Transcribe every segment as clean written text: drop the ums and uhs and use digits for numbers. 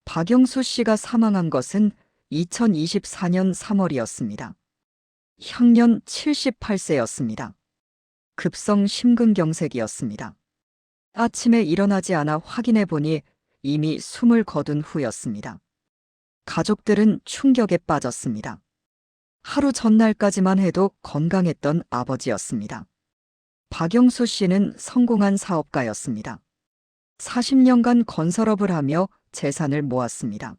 박영수 씨가 사망한 것은 2024년 3월이었습니다. 향년 78세였습니다. 급성 심근경색이었습니다. 아침에 일어나지 않아 확인해 보니 이미 숨을 거둔 후였습니다. 가족들은 충격에 빠졌습니다. 하루 전날까지만 해도 건강했던 아버지였습니다. 박영수 씨는 성공한 사업가였습니다. 40년간 건설업을 하며 재산을 모았습니다.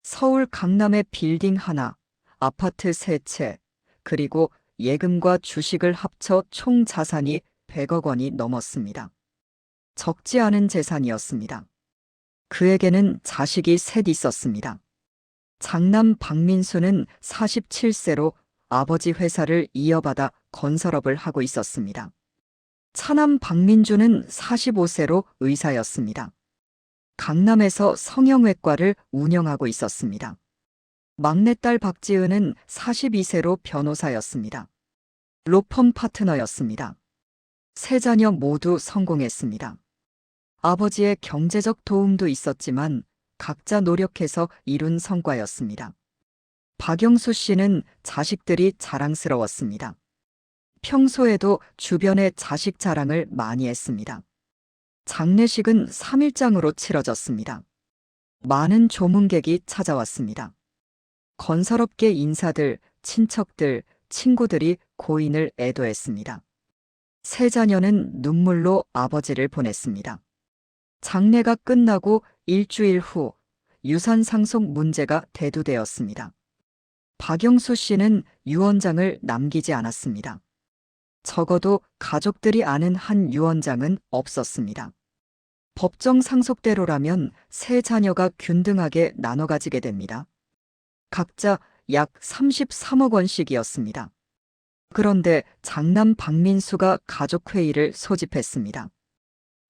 서울 강남의 빌딩 하나, 아파트 3채, 그리고 예금과 주식을 합쳐 총 자산이 100억 원이 넘었습니다. 적지 않은 재산이었습니다. 그에게는 자식이 셋 있었습니다. 장남 박민수는 47세로 아버지 회사를 이어받아 건설업을 하고 있었습니다. 차남 박민주는 45세로 의사였습니다. 강남에서 성형외과를 운영하고 있었습니다. 막내딸 박지은은 42세로 변호사였습니다. 로펌 파트너였습니다. 세 자녀 모두 성공했습니다. 아버지의 경제적 도움도 있었지만 각자 노력해서 이룬 성과였습니다. 박영수 씨는 자식들이 자랑스러웠습니다. 평소에도 주변에 자식 자랑을 많이 했습니다. 장례식은 3일장으로 치러졌습니다. 많은 조문객이 찾아왔습니다. 건설업계 인사들, 친척들, 친구들이 고인을 애도했습니다. 세 자녀는 눈물로 아버지를 보냈습니다. 장례가 끝나고 일주일 후 유산 상속 문제가 대두되었습니다. 박영수 씨는 유언장을 남기지 않았습니다. 적어도 가족들이 아는 한 유언장은 없었습니다. 법정 상속대로라면 세 자녀가 균등하게 나눠 가지게 됩니다. 각자 약 33억 원씩이었습니다. 그런데 장남 박민수가 가족회의를 소집했습니다.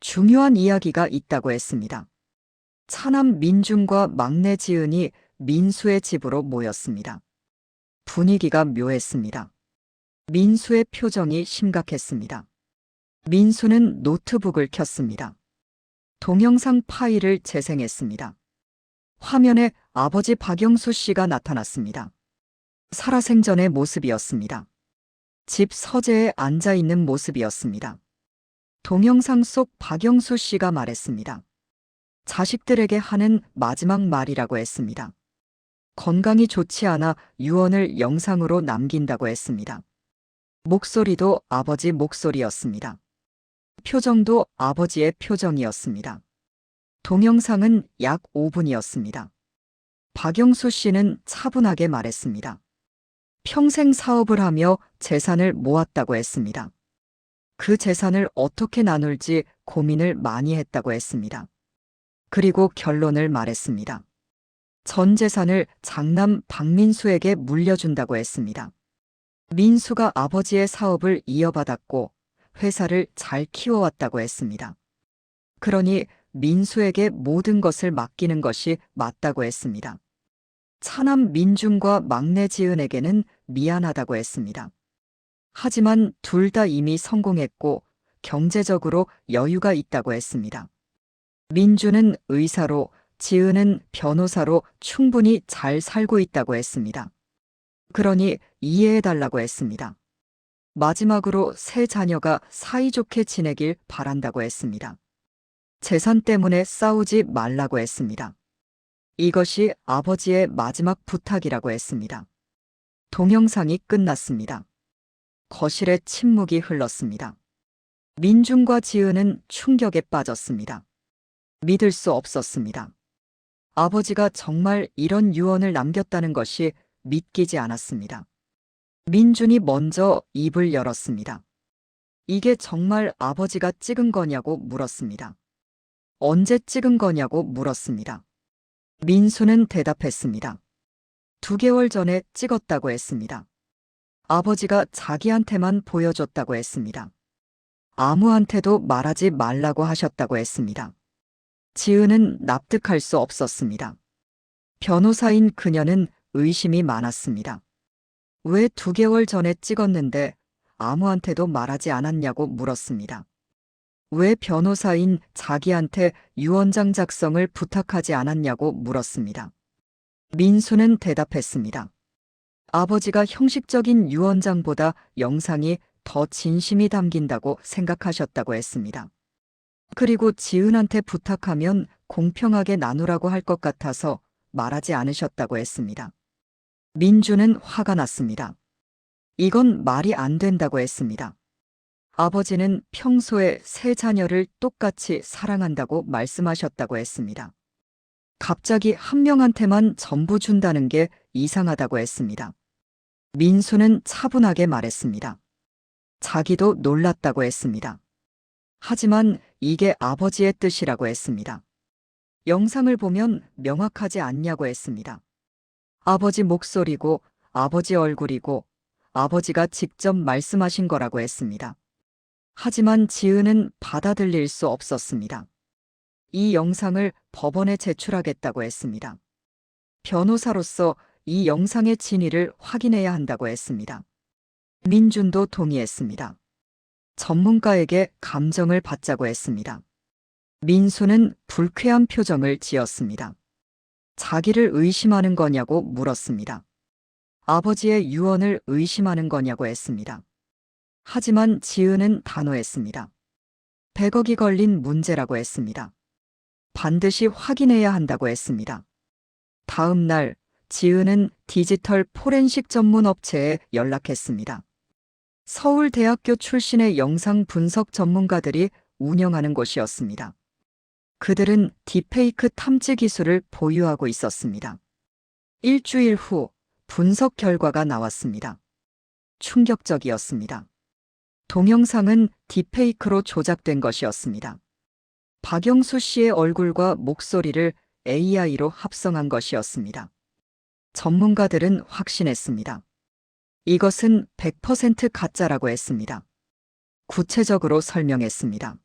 중요한 이야기가 있다고 했습니다. 차남 민중과 막내 지은이 민수의 집으로 모였습니다. 분위기가 묘했습니다. 민수의 표정이 심각했습니다. 민수는 노트북을 켰습니다. 동영상 파일을 재생했습니다. 화면에 아버지 박영수 씨가 나타났습니다. 살아생전의 모습이었습니다. 집 서재에 앉아 있는 모습이었습니다. 동영상 속 박영수 씨가 말했습니다. 자식들에게 하는 마지막 말이라고 했습니다. 건강이 좋지 않아 유언을 영상으로 남긴다고 했습니다. 목소리도 아버지 목소리였습니다. 표정도 아버지의 표정이었습니다. 동영상은 약 5분이었습니다. 박영수 씨는 차분하게 말했습니다. 평생 사업을 하며 재산을 모았다고 했습니다. 그 재산을 어떻게 나눌지 고민을 많이 했다고 했습니다. 그리고 결론을 말했습니다. 전 재산을 장남 박민수에게 물려준다고 했습니다. 민수가 아버지의 사업을 이어받았고 회사를 잘 키워왔다고 했습니다. 그러니 민수에게 모든 것을 맡기는 것이 맞다고 했습니다. 차남 민중과 막내 지은에게는 미안하다고 했습니다. 하지만 둘 다 이미 성공했고 경제적으로 여유가 있다고 했습니다. 민주는 의사로, 지은은 변호사로 충분히 잘 살고 있다고 했습니다. 그러니 이해해달라고 했습니다. 마지막으로 세 자녀가 사이좋게 지내길 바란다고 했습니다. 재산 때문에 싸우지 말라고 했습니다. 이것이 아버지의 마지막 부탁이라고 했습니다. 동영상이 끝났습니다. 거실에 침묵이 흘렀습니다. 민중과 지은은 충격에 빠졌습니다. 믿을 수 없었습니다. 아버지가 정말 이런 유언을 남겼다는 것이 믿기지 않았습니다. 민준이 먼저 입을 열었습니다. 이게 정말 아버지가 찍은 거냐고 물었습니다. 언제 찍은 거냐고 물었습니다. 민수는 대답했습니다. 2개월 전에 찍었다고 했습니다. 아버지가 자기한테만 보여줬다고 했습니다. 아무한테도 말하지 말라고 하셨다고 했습니다. 지은은 납득할 수 없었습니다. 변호사인 그녀는 의심이 많았습니다. 왜 2개월 전에 찍었는데 아무한테도 말하지 않았냐고 물었습니다. 왜 변호사인 자기한테 유언장 작성을 부탁하지 않았냐고 물었습니다. 민수는 대답했습니다. 아버지가 형식적인 유언장보다 영상이 더 진심이 담긴다고 생각하셨다고 했습니다. 그리고 지은한테 부탁하면 공평하게 나누라고 할 것 같아서 말하지 않으셨다고 했습니다. 민주는 화가 났습니다. 이건 말이 안 된다고 했습니다. 아버지는 평소에 세 자녀를 똑같이 사랑한다고 말씀하셨다고 했습니다. 갑자기 한 명한테만 전부 준다는 게 이상하다고 했습니다. 민수는 차분하게 말했습니다. 자기도 놀랐다고 했습니다. 하지만 이게 아버지의 뜻이라고 했습니다. 영상을 보면 명확하지 않냐고 했습니다. 아버지 목소리고 아버지 얼굴이고 아버지가 직접 말씀하신 거라고 했습니다. 하지만 지은은 받아들일 수 없었습니다. 이 영상을 법원에 제출하겠다고 했습니다. 변호사로서 이 영상의 진위를 확인해야 한다고 했습니다. 민준도 동의했습니다. 전문가에게 감정을 받자고 했습니다. 민수는 불쾌한 표정을 지었습니다. 자기를 의심하는 거냐고 물었습니다. 아버지의 유언을 의심하는 거냐고 했습니다. 하지만 지은은 단호했습니다. 100억이 걸린 문제라고 했습니다. 반드시 확인해야 한다고 했습니다. 다음 날 지은은 디지털 포렌식 전문 업체에 연락했습니다. 서울대학교 출신의 영상 분석 전문가들이 운영하는 곳이었습니다. 그들은 딥페이크 탐지 기술을 보유하고 있었습니다. 일주일 후 분석 결과가 나왔습니다. 충격적이었습니다. 동영상은 딥페이크로 조작된 것이었습니다. 박영수 씨의 얼굴과 목소리를 AI로 합성한 것이었습니다. 전문가들은 확신했습니다. 이것은 100% 가짜라고 했습니다. 구체적으로 설명했습니다.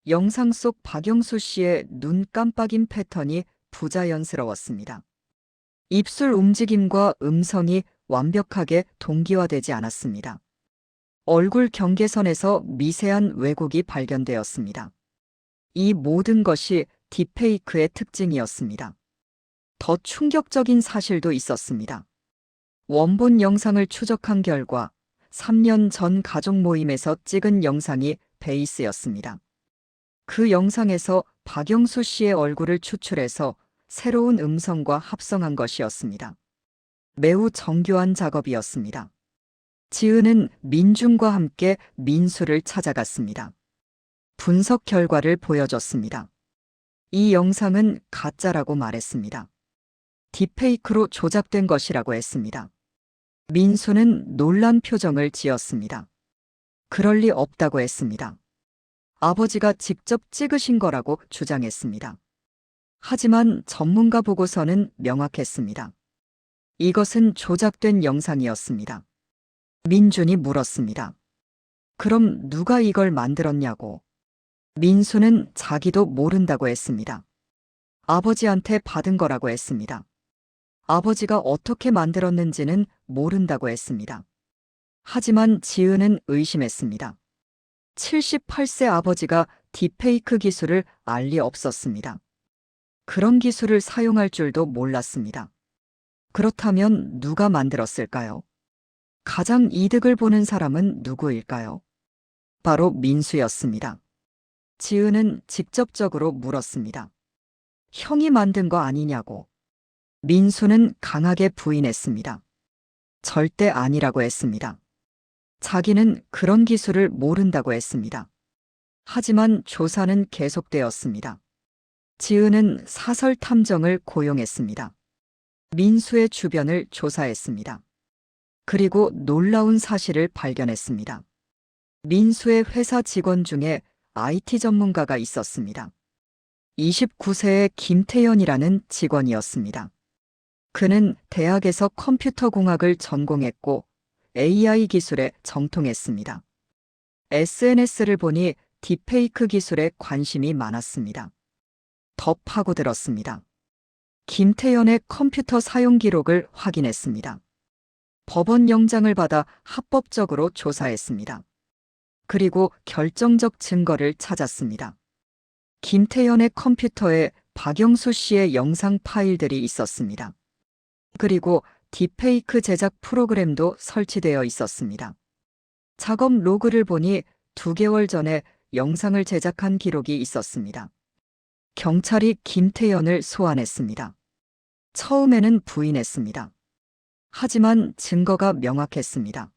영상 속 박영수 씨의 눈 깜빡임 패턴이 부자연스러웠습니다. 입술 움직임과 음성이 완벽하게 동기화되지 않았습니다. 얼굴 경계선에서 미세한 왜곡이 발견되었습니다. 이 모든 것이 딥페이크의 특징이었습니다. 더 충격적인 사실도 있었습니다. 원본 영상을 추적한 결과 3년 전 가족 모임에서 찍은 영상이 베이스였습니다. 그 영상에서 박영수 씨의 얼굴을 추출해서 새로운 음성과 합성한 것이었습니다. 매우 정교한 작업이었습니다. 지은은 민준과 함께 민수를 찾아갔습니다. 분석 결과를 보여줬습니다. 이 영상은 가짜라고 말했습니다. 딥페이크로 조작된 것이라고 했습니다. 민수는 놀란 표정을 지었습니다. 그럴 리 없다고 했습니다. 아버지가 직접 찍으신 거라고 주장했습니다. 하지만 전문가 보고서는 명확했습니다. 이것은 조작된 영상이었습니다. 민준이 물었습니다. 그럼 누가 이걸 만들었냐고. 민수는 자기도 모른다고 했습니다. 아버지한테 받은 거라고 했습니다. 아버지가 어떻게 만들었는지는 모른다고 했습니다. 하지만 지은은 의심했습니다. 78세 아버지가 딥페이크 기술을 알 리 없었습니다. 그런 기술을 사용할 줄도 몰랐습니다. 그렇다면 누가 만들었을까요? 가장 이득을 보는 사람은 누구일까요? 바로 민수였습니다. 지은은 직접적으로 물었습니다. 형이 만든 거 아니냐고. 민수는 강하게 부인했습니다. 절대 아니라고 했습니다. 자기는 그런 기술을 모른다고 했습니다. 하지만 조사는 계속되었습니다. 지은은 사설 탐정을 고용했습니다. 민수의 주변을 조사했습니다. 그리고 놀라운 사실을 발견했습니다. 민수의 회사 직원 중에 IT 전문가가 있었습니다. 29세의 김태연이라는 직원이었습니다. 그는 대학에서 컴퓨터 공학을 전공했고 AI 기술에 정통했습니다. SNS를 보니 딥페이크 기술에 관심이 많았습니다. 더 파고들었습니다. 김태연의 컴퓨터 사용 기록을 확인했습니다. 법원 영장을 받아 합법적으로 조사했습니다. 그리고 결정적 증거를 찾았습니다. 김태현의 컴퓨터에 박영수 씨의 영상 파일들이 있었습니다. 그리고 딥페이크 제작 프로그램도 설치되어 있었습니다. 작업 로그를 보니 2개월 전에 영상을 제작한 기록이 있었습니다. 경찰이 김태현을 소환했습니다. 처음에는 부인했습니다. 하지만 증거가 명확했습니다.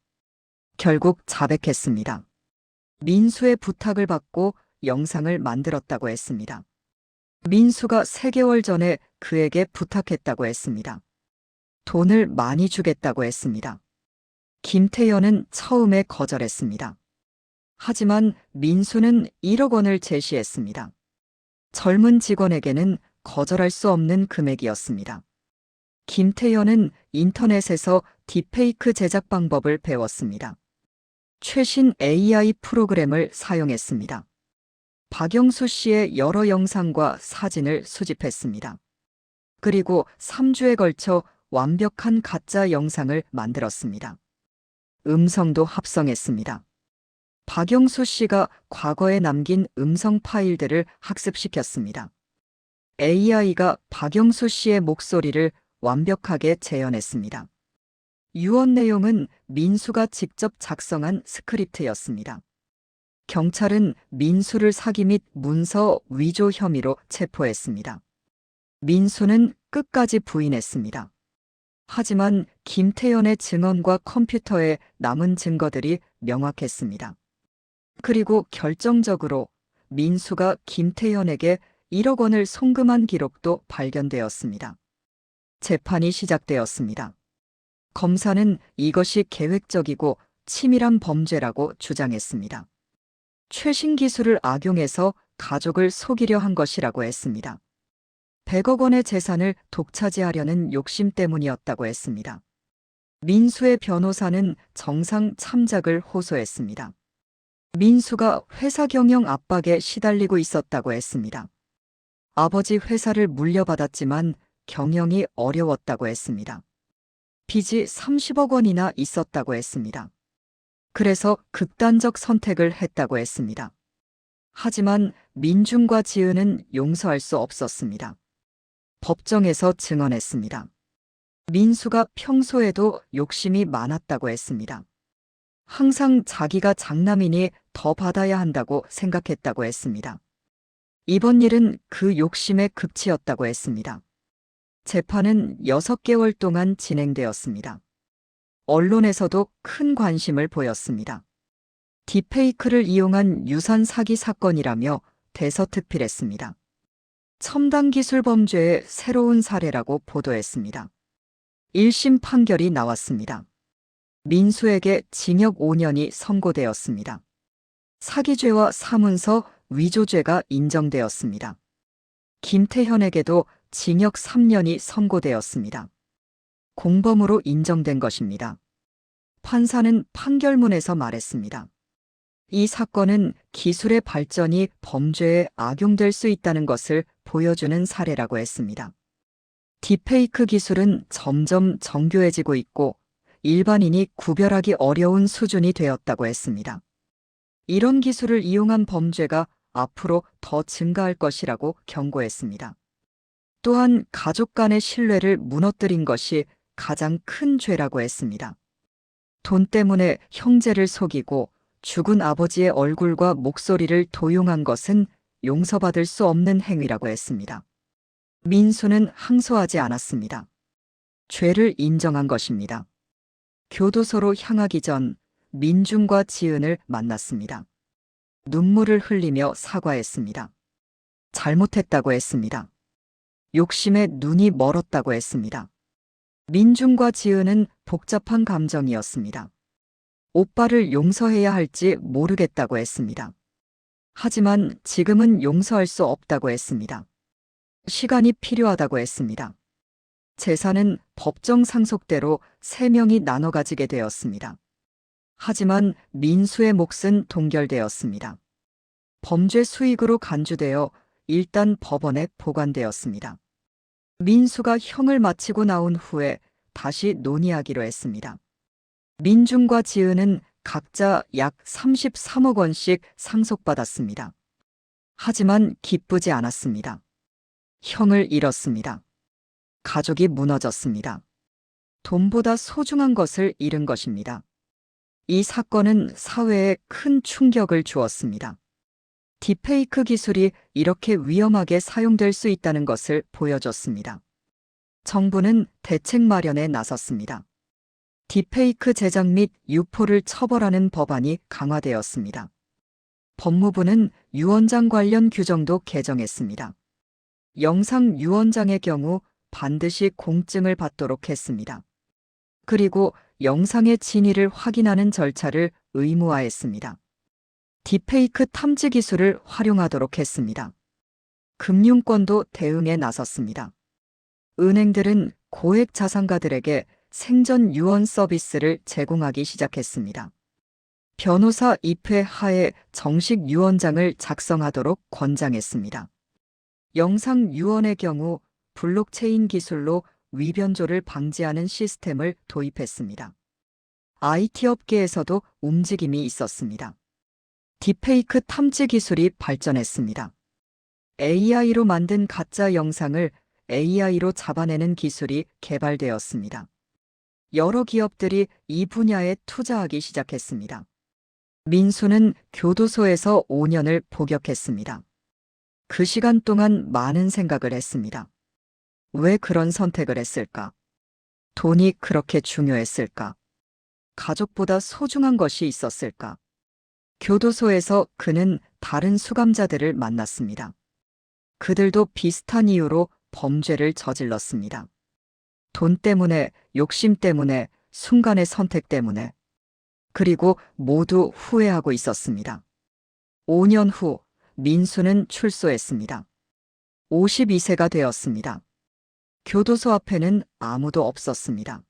결국 자백했습니다. 민수의 부탁을 받고 영상을 만들었다고 했습니다. 민수가 3개월 전에 그에게 부탁했다고 했습니다. 돈을 많이 주겠다고 했습니다. 김태현은 처음에 거절했습니다. 하지만 민수는 1억 원을 제시했습니다. 젊은 직원에게는 거절할 수 없는 금액이었습니다. 김태현은 인터넷에서 딥페이크 제작 방법을 배웠습니다. 최신 AI 프로그램을 사용했습니다. 박영수 씨의 여러 영상과 사진을 수집했습니다. 그리고 3주에 걸쳐 완벽한 가짜 영상을 만들었습니다. 음성도 합성했습니다. 박영수 씨가 과거에 남긴 음성 파일들을 학습시켰습니다. AI가 박영수 씨의 목소리를 완벽하게 재현했습니다. 유언 내용은 민수가 직접 작성한 스크립트였습니다. 경찰은 민수를 사기 및 문서 위조 혐의로 체포했습니다. 민수는 끝까지 부인했습니다. 하지만 김태현의 증언과 컴퓨터에 남은 증거들이 명확했습니다. 그리고 결정적으로 민수가 김태현에게 1억 원을 송금한 기록도 발견되었습니다. 재판이 시작되었습니다. 검사는 이것이 계획적이고 치밀한 범죄라고 주장했습니다. 최신 기술을 악용해서 가족을 속이려 한 것이라고 했습니다. 100억 원의 재산을 독차지하려는 욕심 때문이었다고 했습니다. 민수의 변호사는 정상 참작을 호소했습니다. 민수가 회사 경영 압박에 시달리고 있었다고 했습니다. 아버지 회사를 물려받았지만 경영이 어려웠다고 했습니다. 빚이 30억 원이나 있었다고 했습니다. 그래서 극단적 선택을 했다고 했습니다. 하지만 민중과 지은은 용서할 수 없었습니다. 법정에서 증언했습니다. 민수가 평소에도 욕심이 많았다고 했습니다. 항상 자기가 장남이니 더 받아야 한다고 생각했다고 했습니다. 이번 일은 그 욕심의 극치였다고 했습니다. 재판은 6개월 동안 진행되었습니다. 언론에서도 큰 관심을 보였습니다. 딥페이크를 이용한 유산 사기 사건이라며 대서특필했습니다. 첨단 기술 범죄의 새로운 사례라고 보도했습니다. 1심 판결이 나왔습니다. 민수에게 징역 5년이 선고되었습니다. 사기죄와 사문서 위조죄가 인정되었습니다. 김태현에게도 징역 3년이 선고되었습니다. 공범으로 인정된 것입니다. 판사는 판결문에서 말했습니다. 이 사건은 기술의 발전이 범죄에 악용될 수 있다는 것을 보여주는 사례라고 했습니다. 딥페이크 기술은 점점 정교해지고 있고 일반인이 구별하기 어려운 수준이 되었다고 했습니다. 이런 기술을 이용한 범죄가 앞으로 더 증가할 것이라고 경고했습니다. 또한 가족 간의 신뢰를 무너뜨린 것이 가장 큰 죄라고 했습니다. 돈 때문에 형제를 속이고 죽은 아버지의 얼굴과 목소리를 도용한 것은 용서받을 수 없는 행위라고 했습니다. 민수는 항소하지 않았습니다. 죄를 인정한 것입니다. 교도소로 향하기 전 민중과 지은을 만났습니다. 눈물을 흘리며 사과했습니다. 잘못했다고 했습니다. 욕심에 눈이 멀었다고 했습니다. 민중과 지은은 복잡한 감정이었습니다. 오빠를 용서해야 할지 모르겠다고 했습니다. 하지만 지금은 용서할 수 없다고 했습니다. 시간이 필요하다고 했습니다. 재산은 법정 상속대로 3명이 나눠 가지게 되었습니다. 하지만 민수의 몫은 동결되었습니다. 범죄 수익으로 간주되어 일단 법원에 보관되었습니다. 민수가 형을 마치고 나온 후에 다시 논의하기로 했습니다. 민중과 지은은 각자 약 33억 원씩 상속받았습니다. 하지만 기쁘지 않았습니다. 형을 잃었습니다. 가족이 무너졌습니다. 돈보다 소중한 것을 잃은 것입니다. 이 사건은 사회에 큰 충격을 주었습니다. 딥페이크 기술이 이렇게 위험하게 사용될 수 있다는 것을 보여줬습니다. 정부는 대책 마련에 나섰습니다. 딥페이크 제작 및 유포를 처벌하는 법안이 강화되었습니다. 법무부는 유언장 관련 규정도 개정했습니다. 영상 유언장의 경우 반드시 공증을 받도록 했습니다. 그리고 영상의 진위를 확인하는 절차를 의무화했습니다. 딥페이크 탐지 기술을 활용하도록 했습니다. 금융권도 대응에 나섰습니다. 은행들은 고액 자산가들에게 생전 유언 서비스를 제공하기 시작했습니다. 변호사 입회 하에 정식 유언장을 작성하도록 권장했습니다. 영상 유언의 경우 블록체인 기술로 위변조를 방지하는 시스템을 도입했습니다. IT 업계에서도 움직임이 있었습니다. 딥페이크 탐지 기술이 발전했습니다. AI로 만든 가짜 영상을 AI로 잡아내는 기술이 개발되었습니다. 여러 기업들이 이 분야에 투자하기 시작했습니다. 민수는 교도소에서 5년을 복역했습니다. 그 시간 동안 많은 생각을 했습니다. 왜 그런 선택을 했을까? 돈이 그렇게 중요했을까? 가족보다 소중한 것이 있었을까? 교도소에서 그는 다른 수감자들을 만났습니다. 그들도 비슷한 이유로 범죄를 저질렀습니다. 돈 때문에, 욕심 때문에, 순간의 선택 때문에. 그리고 모두 후회하고 있었습니다. 5년 후 민수는 출소했습니다. 52세가 되었습니다. 교도소 앞에는 아무도 없었습니다.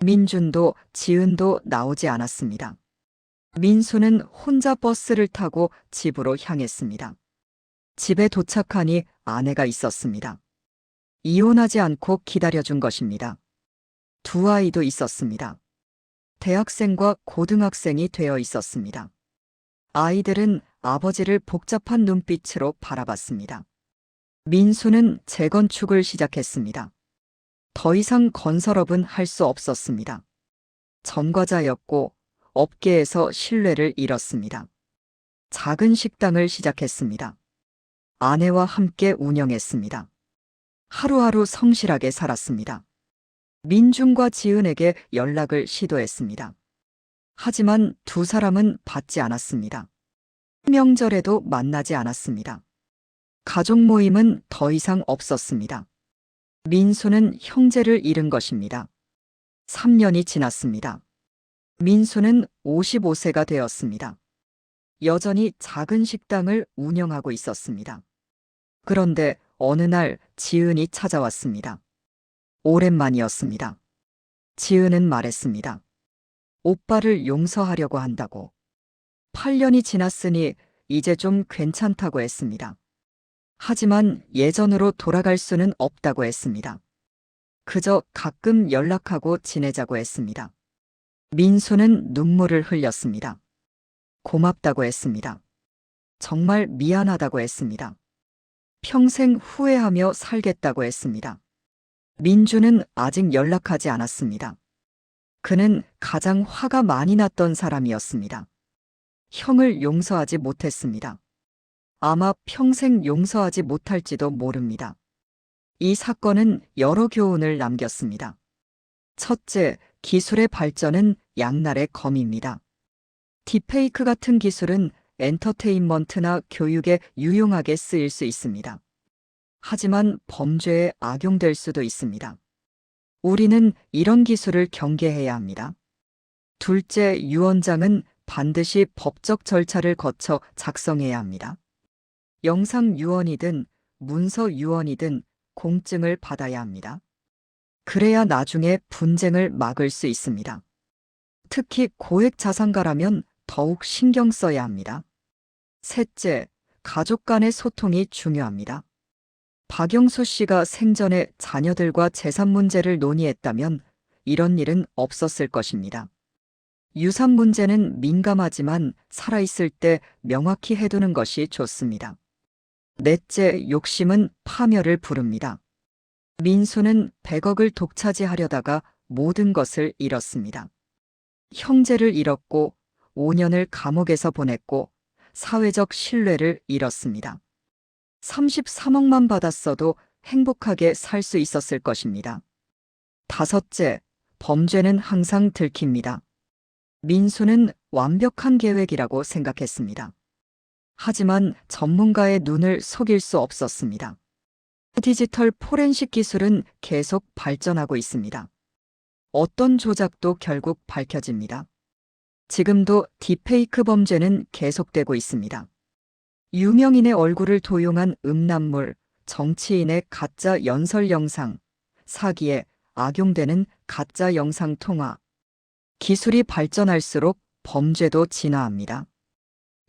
민준도 지은도 나오지 않았습니다. 민수는 혼자 버스를 타고 집으로 향했습니다. 집에 도착하니 아내가 있었습니다. 이혼하지 않고 기다려준 것입니다. 두 아이도 있었습니다. 대학생과 고등학생이 되어 있었습니다. 아이들은 아버지를 복잡한 눈빛으로 바라봤습니다. 민수는 재건축을 시작했습니다. 더 이상 건설업은 할 수 없었습니다. 전과자였고 업계에서 신뢰를 잃었습니다. 작은 식당을 시작했습니다. 아내와 함께 운영했습니다. 하루하루 성실하게 살았습니다. 민준과 지은에게 연락을 시도했습니다. 하지만 두 사람은 받지 않았습니다. 명절에도 만나지 않았습니다. 가족 모임은 더 이상 없었습니다. 민수는 형제를 잃은 것입니다. 3년이 지났습니다. 민수는 55세가 되었습니다. 여전히 작은 식당을 운영하고 있었습니다. 그런데 어느 날 지은이 찾아왔습니다. 오랜만이었습니다. 지은은 말했습니다. 오빠를 용서하려고 한다고. 8년이 지났으니 이제 좀 괜찮다고 했습니다. 하지만 예전으로 돌아갈 수는 없다고 했습니다. 그저 가끔 연락하고 지내자고 했습니다. 민수는 눈물을 흘렸습니다. 고맙다고 했습니다. 정말 미안하다고 했습니다. 평생 후회하며 살겠다고 했습니다. 민주는 아직 연락하지 않았습니다. 그는 가장 화가 많이 났던 사람이었습니다. 형을 용서하지 못했습니다. 아마 평생 용서하지 못할지도 모릅니다. 이 사건은 여러 교훈을 남겼습니다. 첫째, 기술의 발전은 양날의 검입니다. 딥페이크 같은 기술은 엔터테인먼트나 교육에 유용하게 쓰일 수 있습니다. 하지만 범죄에 악용될 수도 있습니다. 우리는 이런 기술을 경계해야 합니다. 둘째, 유언장은 반드시 법적 절차를 거쳐 작성해야 합니다. 영상 유언이든 문서 유언이든 공증을 받아야 합니다. 그래야 나중에 분쟁을 막을 수 있습니다. 특히 고액 자산가라면 더욱 신경 써야 합니다. 셋째, 가족 간의 소통이 중요합니다. 박영수 씨가 생전에 자녀들과 재산 문제를 논의했다면 이런 일은 없었을 것입니다. 유산 문제는 민감하지만 살아있을 때 명확히 해두는 것이 좋습니다. 넷째, 욕심은 파멸을 부릅니다. 민수는 100억을 독차지하려다가 모든 것을 잃었습니다. 형제를 잃었고 5년을 감옥에서 보냈고 사회적 신뢰를 잃었습니다. 33억만 받았어도 행복하게 살 수 있었을 것입니다. 다섯째, 범죄는 항상 들킵니다. 민수는 완벽한 계획이라고 생각했습니다. 하지만 전문가의 눈을 속일 수 없었습니다. 디지털 포렌식 기술은 계속 발전하고 있습니다. 어떤 조작도 결국 밝혀집니다. 지금도 딥페이크 범죄는 계속되고 있습니다. 유명인의 얼굴을 도용한 음란물, 정치인의 가짜 연설 영상, 사기에 악용되는 가짜 영상 통화. 기술이 발전할수록 범죄도 진화합니다.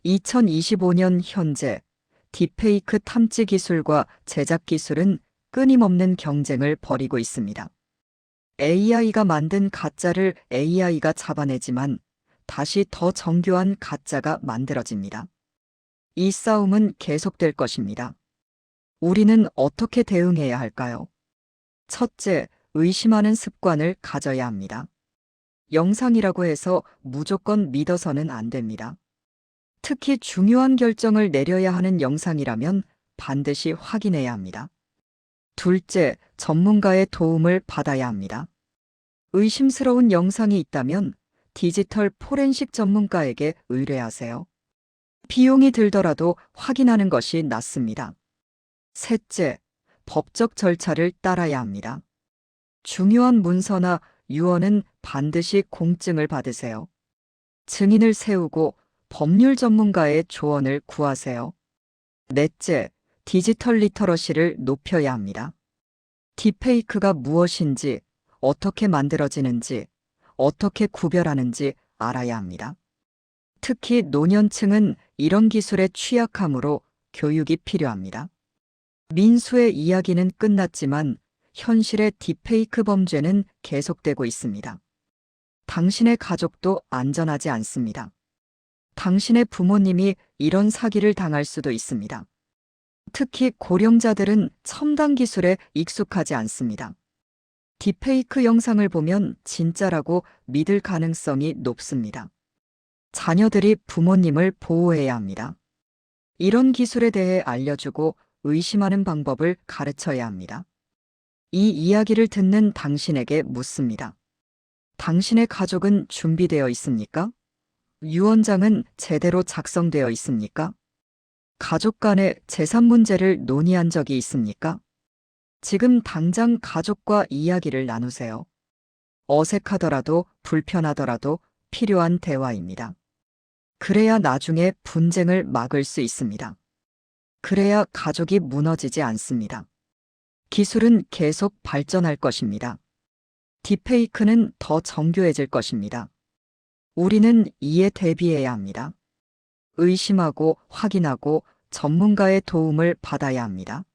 2025년 현재 딥페이크 탐지 기술과 제작 기술은 끊임없는 경쟁을 벌이고 있습니다. AI가 만든 가짜를 AI가 잡아내지만 다시 더 정교한 가짜가 만들어집니다. 이 싸움은 계속될 것입니다. 우리는 어떻게 대응해야 할까요? 첫째, 의심하는 습관을 가져야 합니다. 영상이라고 해서 무조건 믿어서는 안 됩니다. 특히 중요한 결정을 내려야 하는 영상이라면 반드시 확인해야 합니다. 둘째, 전문가의 도움을 받아야 합니다. 의심스러운 영상이 있다면 디지털 포렌식 전문가에게 의뢰하세요. 비용이 들더라도 확인하는 것이 낫습니다. 셋째, 법적 절차를 따라야 합니다. 중요한 문서나 유언은 반드시 공증을 받으세요. 증인을 세우고 법률 전문가의 조언을 구하세요. 넷째, 디지털 리터러시를 높여야 합니다. 딥페이크가 무엇인지, 어떻게 만들어지는지, 어떻게 구별하는지 알아야 합니다. 특히 노년층은 이런 기술에 취약하므로 교육이 필요합니다. 민수의 이야기는 끝났지만 현실의 딥페이크 범죄는 계속되고 있습니다. 당신의 가족도 안전하지 않습니다. 당신의 부모님이 이런 사기를 당할 수도 있습니다. 특히 고령자들은 첨단 기술에 익숙하지 않습니다. 딥페이크 영상을 보면 진짜라고 믿을 가능성이 높습니다. 자녀들이 부모님을 보호해야 합니다. 이런 기술에 대해 알려주고 의심하는 방법을 가르쳐야 합니다. 이 이야기를 듣는 당신에게 묻습니다. 당신의 가족은 준비되어 있습니까? 유언장은 제대로 작성되어 있습니까? 가족 간의 재산 문제를 논의한 적이 있습니까? 지금 당장 가족과 이야기를 나누세요. 어색하더라도 불편하더라도 필요한 대화입니다. 그래야 나중에 분쟁을 막을 수 있습니다. 그래야 가족이 무너지지 않습니다. 기술은 계속 발전할 것입니다. 딥페이크는 더 정교해질 것입니다. 우리는 이에 대비해야 합니다. 의심하고 확인하고 전문가의 도움을 받아야 합니다.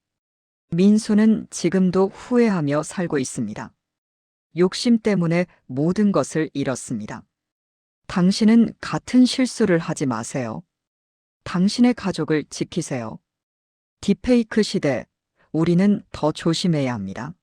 민수는 지금도 후회하며 살고 있습니다. 욕심 때문에 모든 것을 잃었습니다. 당신은 같은 실수를 하지 마세요. 당신의 가족을 지키세요. 딥페이크 시대, 우리는 더 조심해야 합니다.